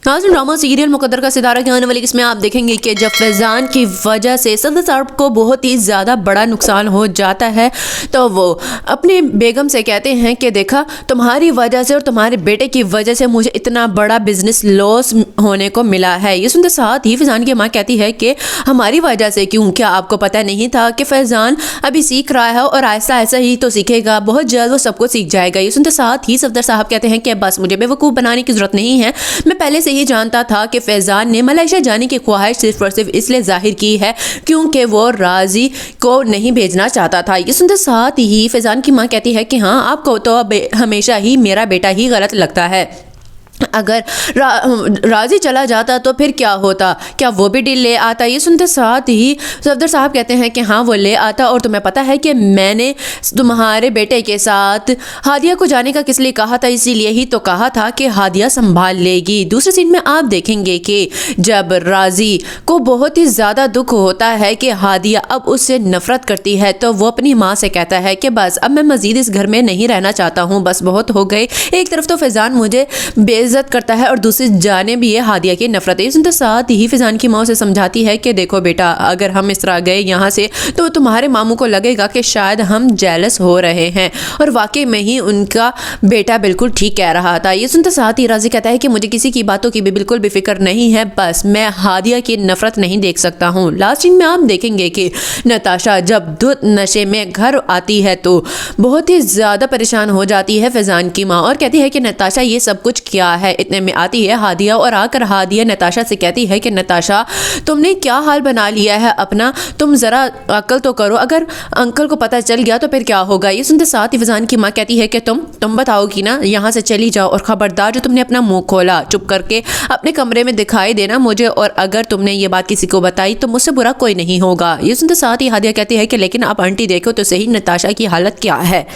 नाज़रीन, drama serial मुकद्दर का सितारा के आने वाली इसमें आप देखेंगे कि जब फैज़ान की वजह से सदर साहब को बहुत ही ज़्यादा बड़ा नुकसान हो जाता है तो वो अपनी बेगम से कहते हैं कि देखा, तुम्हारी वजह से और तुम्हारे बेटे की वजह से मुझे इतना बड़ा बिजनेस लॉस होने को मिला है। ये सुनते साथ ही फैज़ान की माँ कहती है कि हमारी वजह से क्यों, क्या आपको पता नहीं था कि फैज़ान अभी सीख रहा है और ऐसा ऐसा ही तो सीखेगा, बहुत जल्द वो सब कुछ सीख जाएगा। ये सुनते साथ ही सफदर साहब कहते हैं कि बस मुझे बेवकूफ़ बनाने की ज़रूरत नहीं है, मैं पहले से ही जानता था कि फैज़ान ने मलेशिया जाने की ख्वाहिश सिर्फ और सिर्फ इसलिए जाहिर की है क्योंकि वो राजी को नहीं भेजना चाहता था। ये सुनते साथ ही फैज़ान की माँ कहती है कि हाँ, आपको तो हमेशा ही मेरा बेटा ही गलत लगता है, अगर राजी चला जाता तो फिर क्या होता, क्या वो भी डील ले आता। ये सुनते साथ ही सफदर साहब कहते हैं कि हाँ, वो ले आता, और तुम्हें पता है कि मैंने तुम्हारे बेटे के साथ हादिया को जाने का किस लिए कहा था, इसीलिए ही तो कहा था कि हादिया संभाल लेगी। दूसरे सीन में आप देखेंगे कि जब राजी को बहुत ही ज़्यादा दुख होता है कि हादिया अब उससे नफरत करती है तो वो अपनी माँ से कहता है कि बस अब मैं मज़ीद इस घर में नहीं रहना चाहता हूँ, बस बहुत हो गए। एक तरफ तो फैज़ान मुझे बेइज्जत करता है और दूसरी जाने भी ये हादिया की नफरत है। इसके साथ ही फैज़ान की माँ से समझाती है कि देखो बेटा, अगर हम इस तरह गए यहाँ से तो तुम्हारे मामू को लगेगा कि शायद हम जेलस हो रहे हैं, और वाकई में ही उनका बेटा बिल्कुल ठीक कह रहा था। ये सुनते साथ ही राजी कहता है कि मुझे किसी की बातों की भी बिल्कुल भी फिक्र नहीं है, बस मैं हादिया की नफरत नहीं देख सकता हूँ। लास्ट सीन में आप देखेंगे कि नताशा जब धुत नशे में घर आती है तो बहुत ही ज़्यादा परेशान हो जाती है फैज़ान की माँ, और कहती है कि नताशा ये सब कुछ क्या है। इतने में आती है हादिया, और आकर हादिया नताशा से कहती है कि नताशा, तुमने क्या हाल बना लिया है अपना, तुम ज़रा अक्ल तो करो, अगर अंकल को पता चल गया तो फिर क्या होगा। ये सुनते साथ ही फैज़ान की माँ कहती है कि तुम बताओगी ना, यहाँ से चली जाओ, और ख़बरदार जो तुमने अपना मुंह खोला चुप करके अपने कमरे में दिखाई देना मुझे, और अगर तुमने ये बात किसी को बताई तो मुझसे बुरा कोई नहीं होगा। ये सुनते साथ ही हादिया कहती है कि लेकिन आप आंटी देखो तो सही, नताशा की हालत क्या है।